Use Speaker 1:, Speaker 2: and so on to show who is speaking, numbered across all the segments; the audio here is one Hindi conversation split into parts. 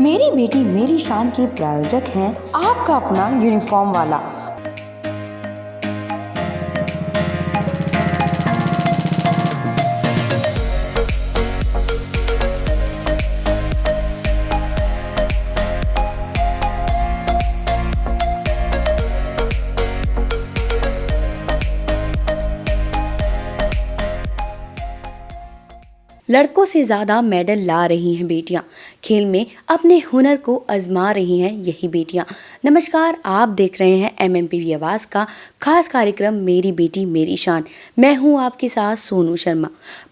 Speaker 1: मेरी बेटी मेरी शान के प्रायोजक हैं आपका अपना यूनिफॉर्म वाला।
Speaker 2: लड़कों से ज़्यादा मेडल ला रही हैं बेटियां, खेल में अपने हुनर को आजमा रही हैं यही बेटियां। नमस्कार, आप देख रहे हैं MMPV आवाज़ का खास कार्यक्रम मेरी बेटी मेरी शान। मैं हूं आपके साथ सोनू शर्मा।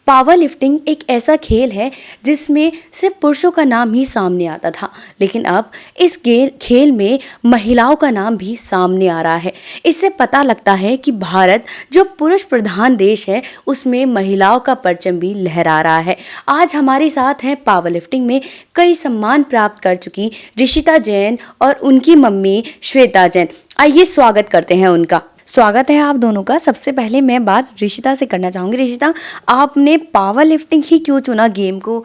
Speaker 2: पावर लिफ्टिंग एक ऐसा खेल है जिसमें सिर्फ पुरुषों का नाम ही सामने आता था, लेकिन अब इस खेल में महिलाओं का नाम भी सामने आ रहा है। इससे पता लगता है कि भारत जो पुरुष प्रधान देश है उसमें महिलाओं का परचम भी लहरा रहा है। आज हमारे साथ हैं पावर लिफ्टिंग में कई सम्मान प्राप्त कर चुकी ऋषिता जैन और उनकी मम्मी श्वेता जैन। आइए स्वागत करते हैं उनका। स्वागत है आप दोनों का। सबसे पहले मैं बात ऋषिता से करना चाहूँगी। ऋषिता, आपने पावर लिफ्टिंग ही क्यों चुना गेम को?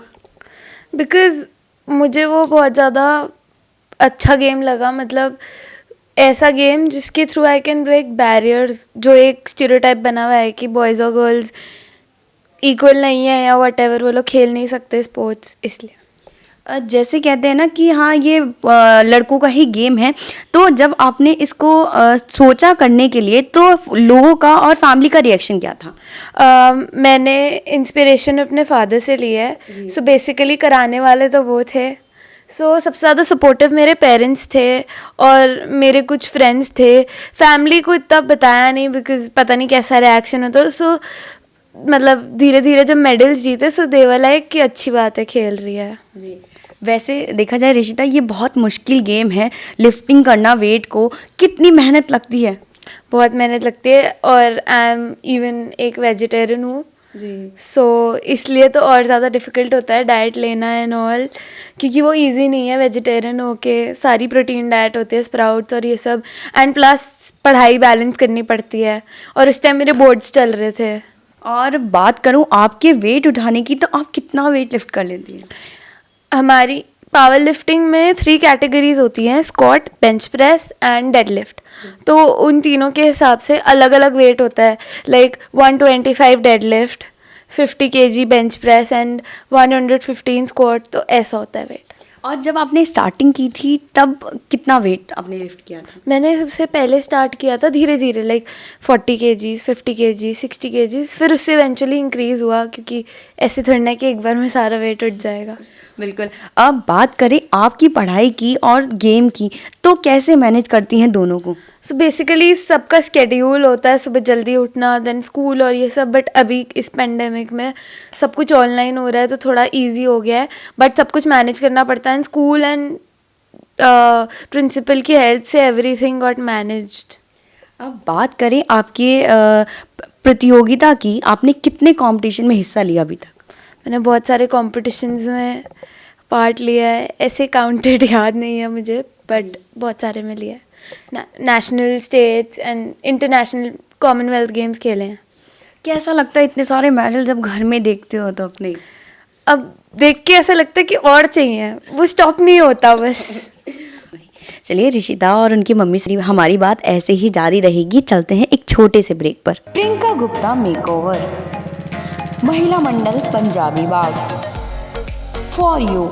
Speaker 3: बिकॉज़ मुझे वो बहुत ज़्यादा अच्छा गेम लगा। मतलब ऐसा गेम जिसके through I can break barriers, जो एक स्टीरियोटाइप बना हुआ है कि बॉयज़ और गर्ल्स इक्वल नहीं है या व्हाटएवर, वो लोग खेल नहीं सकते स्पोर्ट्स। इसलिए
Speaker 2: जैसे कहते हैं ना कि हाँ ये लड़कों का ही गेम है, तो जब आपने इसको सोचा करने के लिए तो लोगों का और फैमिली का रिएक्शन क्या था?
Speaker 3: मैंने इंस्पिरेशन अपने फादर से ली है। सो बेसिकली कराने वाले तो वो थे। सबसे ज़्यादा सपोर्टिव मेरे पेरेंट्स थे और मेरे कुछ फ्रेंड्स थे। फैमिली को इतना बताया नहीं बिकॉज पता नहीं कैसा रिएक्शन होता। मतलब धीरे धीरे जब मेडल्स जीते दे वर लाइक कि अच्छी बात है, खेल रही है।
Speaker 2: जी, वैसे देखा जाए ऋषिता, ये बहुत मुश्किल गेम है लिफ्टिंग करना। वेट को कितनी मेहनत लगती है?
Speaker 3: बहुत मेहनत लगती है और आई एम इवन एक वेजिटेरियन हूँ जी। इसलिए तो और ज़्यादा डिफ़िकल्ट होता है डाइट लेना एंड ऑल, क्योंकि वो इजी नहीं है वेजिटेरियन होके। सारी प्रोटीन डाइट होती है, स्प्राउट्स और ये सब, एंड प्लस पढ़ाई बैलेंस करनी पड़ती है। और उस टाइम मेरे बोर्ड्स चल रहे थे।
Speaker 2: और बात करूं आपके वेट उठाने की, तो आप कितना वेट लिफ्ट कर लेती हैं?
Speaker 3: हमारी पावर लिफ्टिंग में 3 कैटेगरीज होती हैं, squat, bench press and dead lift. तो उन तीनों के हिसाब से अलग अलग वेट होता है। Like 125 dead lift, 50 kg bench press and 115 squat. तो ऐसा होता है वेट।
Speaker 2: और जब आपने स्टार्टिंग की थी तब कितना वेट आपने लिफ्ट किया था?
Speaker 3: मैंने सबसे पहले स्टार्ट किया था धीरे धीरे, लाइक 40 kg, 50 kg, 60 kg। फिर उससे इवेंचुअली इंक्रीज़ हुआ, क्योंकि ऐसे थोड़ा ना कि एक बार में सारा वेट उठ जाएगा।
Speaker 2: बिल्कुल। अब बात करें आपकी पढ़ाई की और गेम की, तो कैसे मैनेज करती हैं दोनों को?
Speaker 3: बेसिकली सबका स्केड्यूल होता है, सुबह जल्दी उठना, देन स्कूल और ये सब। बट अभी इस पेंडेमिक में सब कुछ ऑनलाइन हो रहा है तो थोड़ा इजी हो गया है, बट सब कुछ मैनेज करना पड़ता है। स्कूल एंड प्रिंसिपल की हेल्प से एवरीथिंग गॉट मैनेज्ड।
Speaker 2: अब बात करें आपके प्रतियोगिता की, आपने कितने कंपटीशन में हिस्सा लिया अभी तक?
Speaker 3: मैंने बहुत सारे कॉम्पिटिशन्स में पार्ट लिया है, ऐसे काउंटेड याद नहीं है मुझे, बट बहुत सारे में लिया है। National, states and international Commonwealth games खेले हैं।
Speaker 2: कैसा लगता है इतने सारे मेडल जब घर में देखते हो तो अपने?
Speaker 3: अब देख के ऐसा लगता है कि और चाहिए, वो स्टॉप नहीं होता बस।
Speaker 2: चलिए, ऋषिता और उनकी मम्मी से हमारी बात ऐसे ही जारी रहेगी। चलते हैं एक छोटे से ब्रेक पर।
Speaker 1: प्रियंका गुप्ता मेकओवर, महिला मंडल पंजाबी बाग, फॉर यू।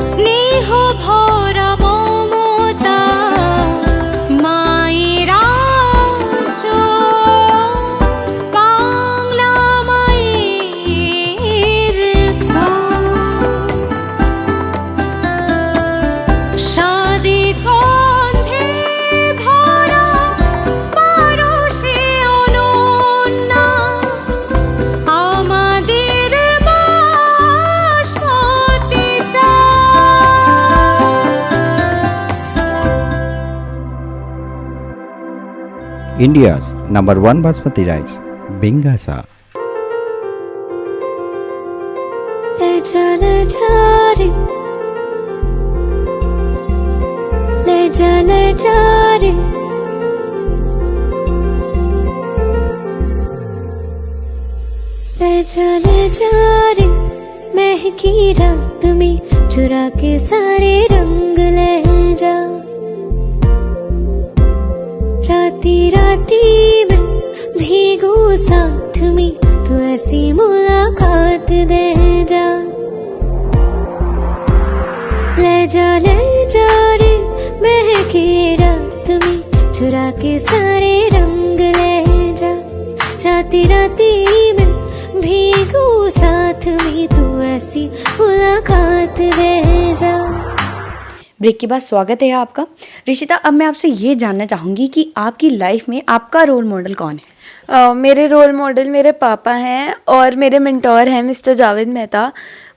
Speaker 4: स्नेह भरा ममता मायरा जो बांगला माয়ের शादी गंधे भरा পরশে অনন্যা আমাদের বাসতে
Speaker 5: India's #1 basmati rice, Bingasa.
Speaker 4: ले जा रे, ले जा रे, ले जा रे, महकी रात में चुरा के सारे रंग ले जा। राती राती में भीगू साथ में, तू ऐसी मुलाकात दे जा। ले जा रे महके रात में, चुरा के सारे रंग ले जा। राती राती में भीगू साथ में, तू ऐसी मुलाकात दे जा।
Speaker 2: ब्रेक के बाद स्वागत है आपका। ऋषिता, अब मैं आपसे ये जानना चाहूँगी कि आपकी लाइफ में आपका रोल मॉडल कौन है?
Speaker 3: मेरे रोल मॉडल मेरे पापा हैं और मेरे मेंटोर हैं मिस्टर जावेद मेहता।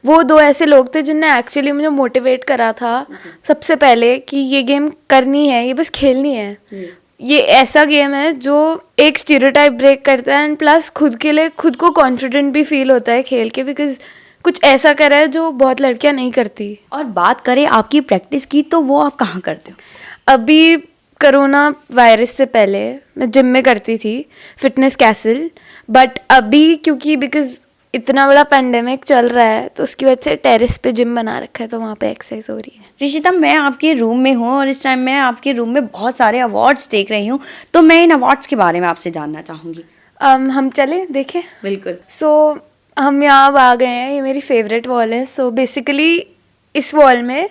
Speaker 3: वो दो ऐसे लोग थे जिनने एक्चुअली मुझे मोटिवेट करा था सबसे पहले कि ये गेम करनी है, ये बस खेलनी है। ये ऐसा गेम है जो एक स्टीरियोटाइप ब्रेक करता है एंड प्लस खुद के लिए खुद को कॉन्फिडेंट भी फील होता है खेल के, बिकॉज कुछ ऐसा करा है जो बहुत लड़कियां नहीं करती।
Speaker 2: और बात करें आपकी प्रैक्टिस की, तो वो आप कहाँ करते हो?
Speaker 3: अभी कोरोना वायरस से पहले मैं जिम में करती थी, फिटनेस कैसल, बट अभी क्योंकि बिकॉज इतना बड़ा पेंडेमिक चल रहा है तो उसकी वजह से टेरेस पे जिम बना रखा है, तो वहाँ पे एक्सरसाइज हो रही है।
Speaker 2: ऋषिता, मैं आपके रूम में हूँ और इस टाइम मैं आपके रूम में बहुत सारे अवार्ड्स देख रही हूँ, तो मैं इन अवार्ड्स के बारे में आपसे जानना चाहूँगी।
Speaker 3: हम चले देखें?
Speaker 2: बिल्कुल।
Speaker 3: सो हम यहाँ अब आ गए हैं, ये मेरी फेवरेट वॉल है। सो बेसिकली इस वॉल में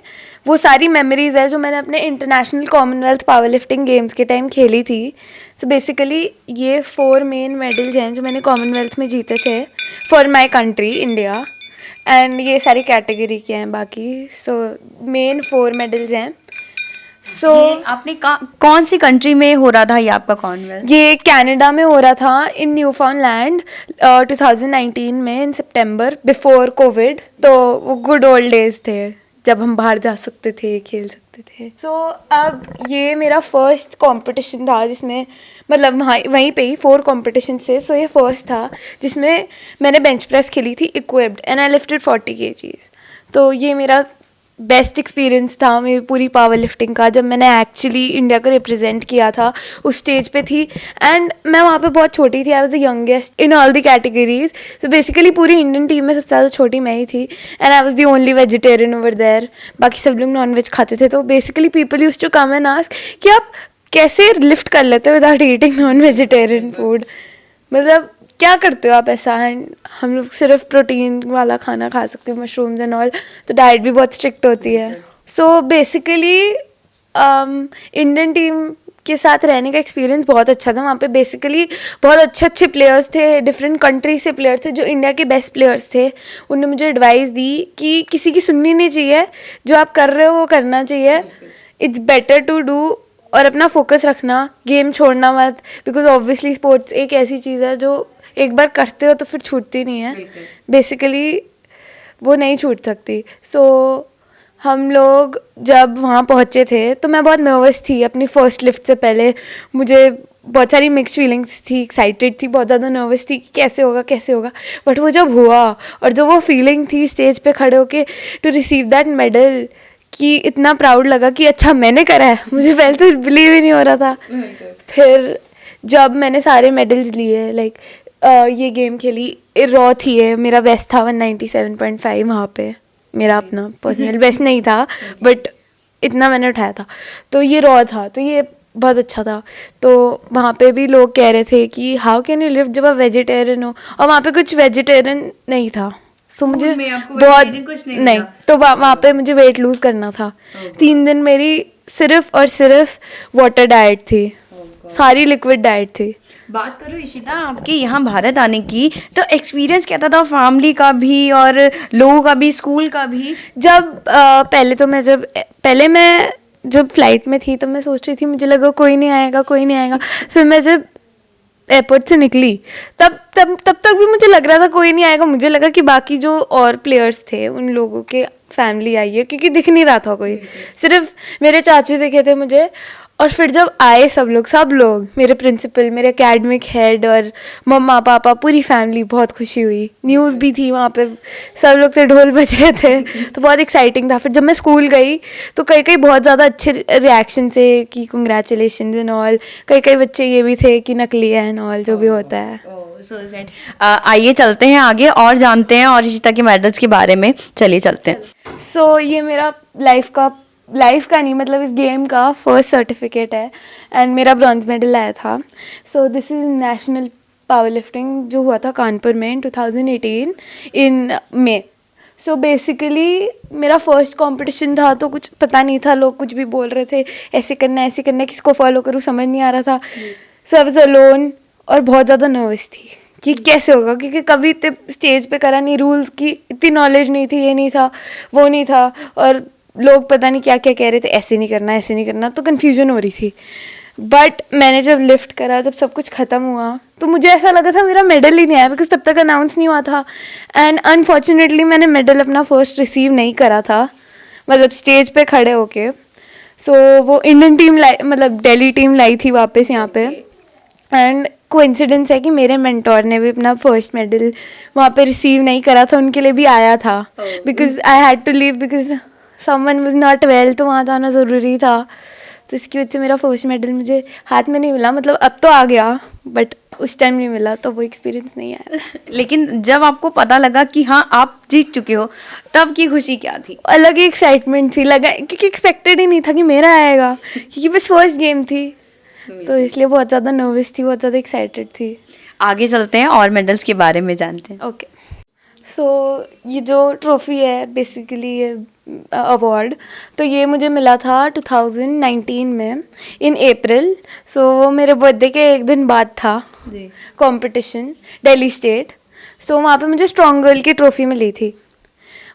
Speaker 3: वो सारी मेमोरीज है जो मैंने अपने international Commonwealth power lifting games के टाइम खेली थी। सो बेसिकली ये 4 मेन मेडल्स हैं जो मैंने कॉमनवेल्थ में जीते थे for my country India, and ये सारी कैटेगरी के हैं बाकी। सो मेन 4 मेडल्स हैं। सो
Speaker 2: आपने कौन सी कंट्री में हो रहा था ये आपका कॉमनवेल्थ?
Speaker 3: ये कनाडा में हो रहा था, इन न्यूफाउंडलैंड 2019 में, इन सितंबर, बिफोर कोविड। तो वो गुड ओल्ड डेज थे जब हम बाहर जा सकते थे, खेल सकते थे। सो अब ये मेरा फर्स्ट कंपटीशन था जिसमें मतलब वहीं पे ही 4 कंपटीशन से। सो ये फर्स्ट था जिसमें मैंने बेंच प्रेस खेली थी equipped and I lifted 40 kgs। तो ये मेरा बेस्ट एक्सपीरियंस था मेरी पूरी पावर लिफ्टिंग का, जब मैंने एक्चुअली इंडिया को रिप्रेजेंट किया था, उस स्टेज पे थी। एंड मैं वहाँ पे बहुत छोटी थी, I was the youngest in all the categories. तो बेसिकली पूरी इंडियन टीम में सबसे ज़्यादा छोटी मैं ही थी and I was the only vegetarian over there. बाकी सब लोग नॉन वेज खाते थे। तो basically people used to come and ask कि आप कैसे लिफ्ट कर लेते हो without eating non vegetarian food, मतलब क्या करते हो आप ऐसा। एंड हम लोग सिर्फ प्रोटीन वाला खाना खा सकते हैं, मशरूम्स एंड ऑल, तो डाइट भी बहुत स्ट्रिक्ट होती है। सो बेसिकली इंडियन टीम के साथ रहने का एक्सपीरियंस बहुत अच्छा था। वहाँ पे बेसिकली बहुत अच्छे प्लेयर्स थे, डिफरेंट कंट्री से प्लेयर थे जो इंडिया के बेस्ट प्लेयर्स थे। उन्होंने मुझे एडवाइस दी कि किसी की सुननी नहीं चाहिए, जो आप कर रहे हो वो करना चाहिए, इट्स बेटर टू डू, और अपना फोकस रखना, गेम छोड़ना मत, बिकॉज ऑब्वियसली स्पोर्ट्स एक ऐसी चीज़ है जो एक बार करते हो तो फिर छूटती नहीं है, बेसिकली वो नहीं छूट सकती। सो हम लोग जब वहाँ पहुँचे थे तो मैं बहुत नर्वस थी अपनी फर्स्ट लिफ्ट से पहले। मुझे बहुत सारी मिक्स फीलिंग्स थी, एक्साइटेड थी, बहुत ज़्यादा नर्वस थी कि कैसे होगा, बट वो जब हुआ और जो वो फीलिंग थी स्टेज पे खड़े होके टू रिसीव दैट मेडल, कि इतना प्राउड लगा कि अच्छा मैंने करा है। मुझे पहले तो बिलीव ही नहीं हो रहा था। फिर जब मैंने सारे मेडल्स लिए, लाइक ये गेम खेली, रॉ थी, है मेरा बेस्ट था 197.5 वहाँ पे, मेरा अपना पर्सनल बेस्ट नहीं था बट इतना मैंने उठाया था। तो ये रॉ था, तो ये बहुत अच्छा था। तो वहाँ पे भी लोग कह रहे थे कि हाउ कैन यू लिफ्ट जब आप वेजिटेरियन हो, और वहाँ पे कुछ वेजिटेरियन नहीं था। सो मुझे बहुत नहीं, तो वहाँ पे मुझे वेट लूज करना था। 3 दिन मेरी सिर्फ और सिर्फ वाटर डाइट थी, सारी लिक्विड डाइट थी।
Speaker 2: बात करो इशिता आपके यहाँ भारत आने की, तो एक्सपीरियंस कैसा था फैमिली का भी और लोगों का भी, स्कूल का भी?
Speaker 3: जब पहले मैं जब फ्लाइट में थी तो मैं सोच रही थी, मुझे लगा कोई नहीं आएगा। फिर मैं जब एयरपोर्ट से निकली तब तक भी मुझे लग रहा था कोई नहीं आएगा। मुझे लगा कि बाकी जो और प्लेयर्स थे उन लोगों के फैमिली आई है, क्योंकि दिख नहीं रहा था कोई, सिर्फ मेरे चाचू दिखे थे मुझे। और फिर जब आए सब लोग, मेरे प्रिंसिपल, मेरे एकेडमिक हेड और मम्मा पापा, पूरी फैमिली, बहुत खुशी हुई। न्यूज़ भी थी वहाँ पे, सब लोग से ढोल बज रहे थे, तो बहुत एक्साइटिंग था। फिर जब मैं स्कूल गई तो कई बहुत ज़्यादा अच्छे रिएक्शन थे कि कंग्रेचुलेशन एंड ऑल। कई बच्चे ये भी थे कि नकली है एंड ऑल, जो भी होता है।
Speaker 2: आइए चलते हैं आगे और जानते हैं और इशिता के मेडल्स के बारे में। चलिए चलते हैं।
Speaker 3: सो ये मेरा लाइफ का नहीं, मतलब इस गेम का फर्स्ट सर्टिफिकेट है एंड मेरा ब्रॉन्ज मेडल आया था. So this is national power lifting जो हुआ था कानपुर में इन 2018 इन मई. सो बेसिकली मेरा फर्स्ट कंपटीशन था, तो कुछ पता नहीं था, लोग कुछ भी बोल रहे थे ऐसे करना है, ऐसे करना है, किसको फॉलो करूँ समझ नहीं आ रहा था. सो आई वाज अलोन और बहुत ज़्यादा नर्वस थी कि कैसे होगा, क्योंकि कभी स्टेज पे करा नहीं, रूल्स की इतनी नॉलेज नहीं थी, ये नहीं था वो नहीं था, और लोग पता नहीं क्या क्या कह रहे थे, ऐसे नहीं करना ऐसे नहीं करना, तो कन्फ्यूजन हो रही थी. बट मैंने जब लिफ्ट करा, जब सब कुछ ख़त्म हुआ, तो मुझे ऐसा लगा था मेरा मेडल ही नहीं आया, बिकॉज तब तक अनाउंस नहीं हुआ था. एंड अनफॉर्चुनेटली मैंने मेडल अपना फर्स्ट रिसीव नहीं करा था, मतलब स्टेज पे खड़े होके. सो वो इंडियन टीम मतलब दिल्ली टीम लाई थी वापस यहाँ पे. एंड कोइंसिडेंस है कि मेरे मेंटोर ने भी अपना फर्स्ट मेडल वहाँ पे रिसीव नहीं करा था, उनके लिए भी आया था, because I had to leave because someone was not well, तो वहाँ जाना ज़रूरी था. तो इसकी वजह से मेरा फर्स्ट मेडल मुझे हाथ में नहीं मिला, मतलब अब तो आ गया बट उस टाइम नहीं मिला, तो वो एक्सपीरियंस नहीं आया.
Speaker 2: लेकिन जब आपको पता लगा कि हाँ आप जीत चुके हो, तब की खुशी क्या थी?
Speaker 3: अलग ही एक्साइटमेंट थी, लगा क्योंकि एक्सपेक्टेड ही नहीं था कि मेरा आएगा, क्योंकि बस फर्स्ट गेम थी, तो इसलिए बहुत ज़्यादा नर्वस थी, बहुत ज़्यादा एक्साइटेड थी.
Speaker 2: आगे चलते हैं और मेडल्स के बारे में जानते हैं.
Speaker 3: ओके. सो ये जो ट्रॉफ़ी है बेसिकली ये अवार्ड, तो ये मुझे मिला था 2019 में इन अप्रैल. सो वो मेरे बर्थडे के एक दिन बाद था कंपटीशन दिल्ली स्टेट. सो वहाँ पे मुझे स्ट्रॉन्ग गर्ल की ट्रॉफ़ी मिली थी.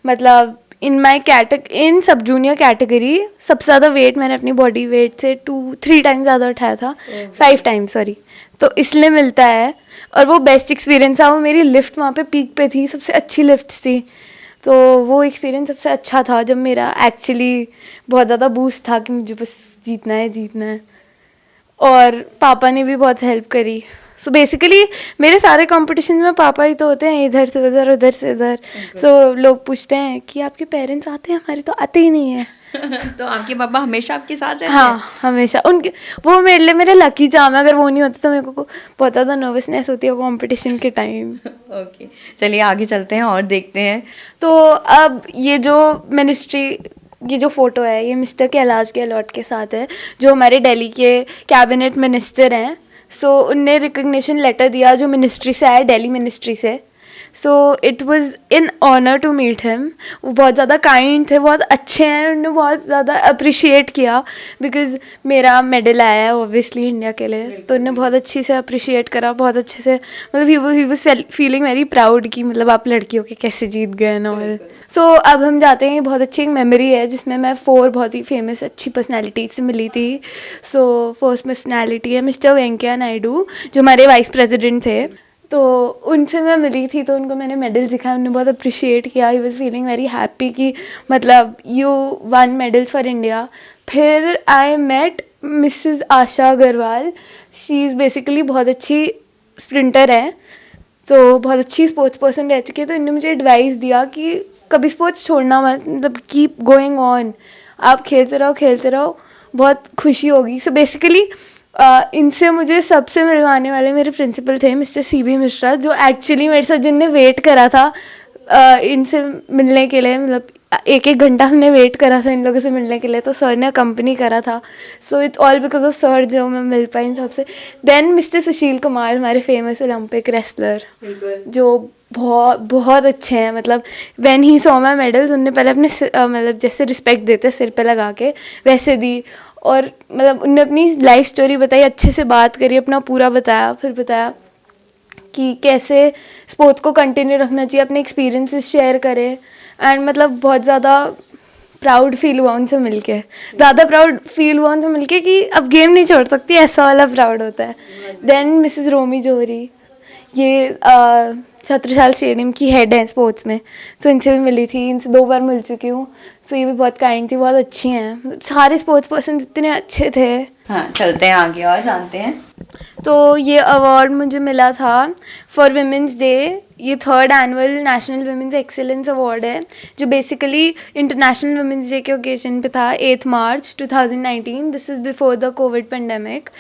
Speaker 3: मतलब इन सब जूनियर कैटेगरी सबसे ज़्यादा वेट मैंने अपनी बॉडी वेट से 2-3 टाइम्स ज़्यादा उठाया था, 5 टाइम्स सॉरी, तो इसलिए मिलता है. और वो बेस्ट एक्सपीरियंस था, वो मेरी लिफ्ट वहाँ पे पीक पे थी, सबसे अच्छी लिफ्ट थी, तो वो एक्सपीरियंस सबसे अच्छा था जब मेरा एक्चुअली बहुत ज़्यादा बूस्ट था कि मुझे बस जीतना है. और पापा ने भी बहुत हेल्प करी. सो बेसिकली मेरे सारे कंपटीशन में पापा ही तो होते हैं, इधर से उधर उधर से इधर. सो लोग पूछते हैं कि आपके पेरेंट्स आते हैं, हमारे तो आते ही नहीं है.
Speaker 2: तो आपके पापा हमेशा आपके साथ रहते हैं?
Speaker 3: हाँ हमेशा. उनके वो मेरे लिए मेरे लकी चार्म है, अगर वो नहीं होते तो मेरे को बहुत ज़्यादा नर्वसनेस होती है कंपटीशन के टाइम.
Speaker 2: ओके, चलिए आगे चलते हैं और देखते हैं.
Speaker 3: तो अब ये जो मिनिस्ट्री, ये जो फ़ोटो है ये मिस्टर कैलाश गहलोत के साथ है, जो हमारे दिल्ली के कैबिनेट मिनिस्टर हैं. सो उनने रिकग्निशन लेटर दिया जो मिनिस्ट्री से आया, दिल्ली मिनिस्ट्री से. So it was in honour to meet him. वो बहुत ज़्यादा काइंड थे, बहुत अच्छे हैं, उन्होंने बहुत ज़्यादा अप्रिशिएट किया बिकॉज मेरा मेडल आया है ऑब्वियसली इंडिया के लिए, तो उन्होंने बहुत अच्छे से अप्रिशिएट करा, बहुत अच्छे से, मतलब ही वाज फीलिंग वेरी प्राउड कि मतलब आप लड़की हो के कैसे जीत गए ना. और सो अब हम जाते हैं, बहुत अच्छी एक मेमोरी है जिसमें मैं 4 बहुत ही फेमस अच्छी पर्सनैलिटी से मिली थी. सो फर्स्ट पर्सनैलिटी है मिस्टर वेंकैया नायडू, जो हमारे वाइस प्रेसिडेंट थे. तो उनसे मैं मिली थी, तो उनको मैंने मेडल दिखाया, उन्होंने बहुत अप्रिशिएट किया. He was feeling very happy कि मतलब you won medal for India. फिर I met Mrs Asha Agrawal. She is basically बहुत अच्छी स्प्रिंटर है, तो बहुत अच्छी स्पोर्ट्स पर्सन रह चुकी है. तो इन्होंने मुझे एडवाइस दिया कि कभी स्पोर्ट्स छोड़ना मत, मतलब कीप गोइंग ऑन, आप खेलते रहो, बहुत खुशी होगी. सो बेसिकली इनसे मुझे सबसे मिलवाने वाले मेरे प्रिंसिपल थे मिस्टर CB मिश्रा, जो एक्चुअली मेरे साथ जिनने वेट करा था इनसे मिलने के लिए, मतलब 1-1 घंटा हमने वेट करा था इन लोगों से मिलने के लिए, तो सर ने अकम्पनी करा था. So it's all because of sir जो मैं मिल पाई इन सबसे. देन मिस्टर सुशील कुमार, हमारे फेमस ओलंपिक रेसलर, जो बहुत अच्छे हैं. मतलब when he saw my medals, उन्होंने पहले अपने मतलब जैसे रिस्पेक्ट देते सिर पे लगा के वैसे दी, और मतलब उनने अपनी लाइफ स्टोरी बताई, अच्छे से बात करी, अपना पूरा बताया. फिर बताया कि कैसे स्पोर्ट्स को कंटिन्यू रखना चाहिए, अपने एक्सपीरियंसेस शेयर करे. एंड मतलब बहुत ज़्यादा प्राउड फील हुआ उनसे मिलके, ज़्यादा प्राउड फील हुआ उनसे मिलके कि अब गेम नहीं छोड़ सकती, ऐसा वाला प्राउड होता है. देन मिसेस रोमी जोहरी, ये छत्रसाल स्टेडियम की हेड है स्पोर्ट्स में, तो इनसे भी मिली थी, इनसे 2 बार मिल चुकी हूँ. तो ये भी बहुत काइंड थी, बहुत अच्छी हैं, सारे स्पोर्ट्स पर्सन इतने अच्छे थे.
Speaker 2: हाँ, चलते हैं आगे और जानते हैं.
Speaker 3: तो ये अवार्ड मुझे मिला था फॉर विमेंस डे. ये 3rd annual national women's excellence award है, जो बेसिकली इंटरनेशनल विमेंस डे के ओकेजन पे था, 8 March 2019. This is before the covid pandemic.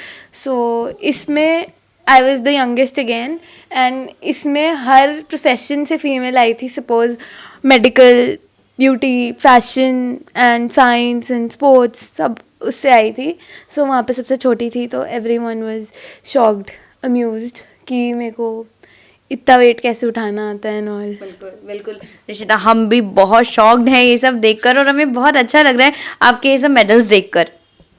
Speaker 3: So इसमें I was the youngest again, and इसमें हर प्रोफेशन से फीमेल आई थी. Suppose medical beauty, fashion and science and sports सब उससे आई थी. सो वहाँ पे सबसे छोटी थी तो एवरीवन वाज शॉक्ड, अम्यूज्ड कि मेरे को इतना वेट कैसे उठाना आता है एंड ऑल.
Speaker 2: बिल्कुल बिल्कुल रिशिता, हम भी बहुत शॉक्ड हैं ये सब देखकर और हमें बहुत अच्छा लग रहा है आपके ये सब मेडल्स देखकर.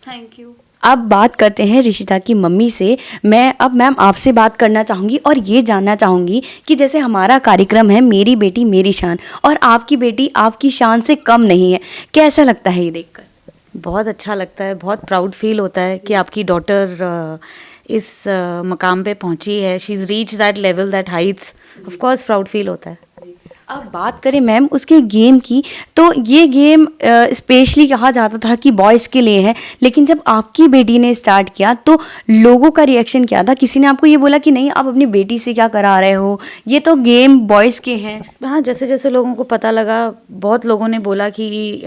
Speaker 3: Thank you.
Speaker 2: अब बात करते हैं रिशिता की मम्मी से. मैं अब मैम आपसे बात करना चाहूँगी और ये जानना चाहूँगी कि जैसे हमारा कार्यक्रम है मेरी बेटी मेरी शान और आपकी बेटी आपकी शान से कम नहीं है, कैसा लगता है ये देखकर?
Speaker 6: बहुत अच्छा लगता है, बहुत प्राउड फील होता है कि आपकी डॉटर इस मकाम पे पहुंची है. She is reach that level, that Heights. Of course proud feel होता है.
Speaker 2: अब बात करें मैम उसके गेम की, तो ये गेम स्पेशली कहा जाता था कि बॉयज़ के लिए है, लेकिन जब आपकी बेटी ने स्टार्ट किया तो लोगों का रिएक्शन क्या था? किसी ने आपको ये बोला कि नहीं आप अपनी बेटी से क्या करा रहे हो, ये तो गेम बॉयज़ के हैं?
Speaker 6: हाँ, जैसे जैसे लोगों को पता लगा, बहुत लोगों ने बोला कि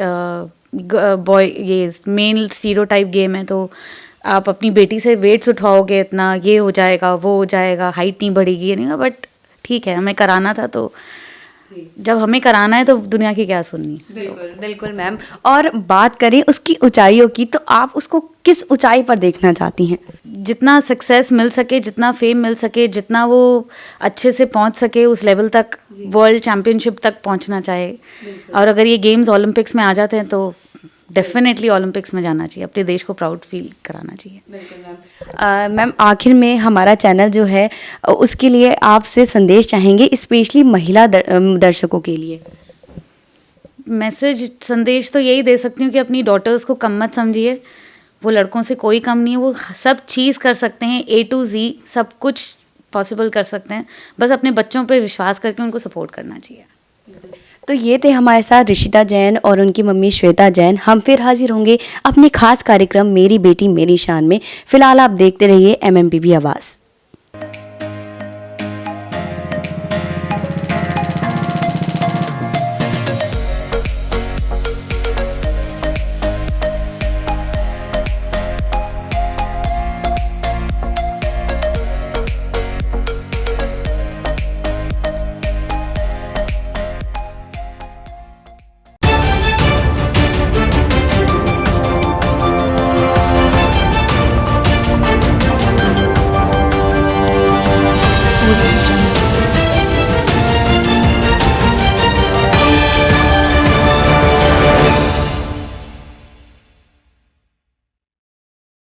Speaker 6: बॉय ये मेल स्टीरियोटाइप गेम है, तो आप अपनी बेटी से वेट्स उठाओगे इतना, ये हो जाएगा वो हो जाएगा, हाइट नहीं बढ़ेगी, ये नहीं. बट ठीक है, हमें कराना था तो जब हमें कराना है तो दुनिया की क्या सुननी.
Speaker 2: बिल्कुल बिल्कुल मैम. और बात करें उसकी ऊंचाइयों की, तो आप उसको किस ऊंचाई पर देखना चाहती हैं?
Speaker 6: जितना सक्सेस मिल सके, जितना फेम मिल सके, जितना वो अच्छे से पहुंच सके उस लेवल तक, वर्ल्ड चैम्पियनशिप तक पहुंचना चाहे. और अगर ये गेम्स ओलंपिक्स में आ जाते हैं तो डेफिनेटली ओलंपिक्स में जाना चाहिए, अपने देश को प्राउड फील कराना चाहिए.
Speaker 2: बिल्कुल मैम. मैम आखिर में हमारा चैनल जो है उसके लिए आपसे संदेश चाहेंगे, स्पेशली महिला दर्शकों के लिए.
Speaker 6: मैसेज संदेश तो यही दे सकती हूँ कि अपनी डॉटर्स को कम मत समझिए. वो लड़कों से कोई कम नहीं है, वो सब चीज़ कर सकते हैं, A to Z सब कुछ पॉसिबल कर सकते हैं. बस अपने बच्चों पे विश्वास करके उनको सपोर्ट करना चाहिए.
Speaker 2: तो ये थे हमारे साथ रिशिता जैन और उनकी मम्मी श्वेता जैन. हम फिर हाजिर होंगे अपने खास कार्यक्रम मेरी बेटी मेरी शान में. फिलहाल आप देखते रहिए MMPV आवाज़.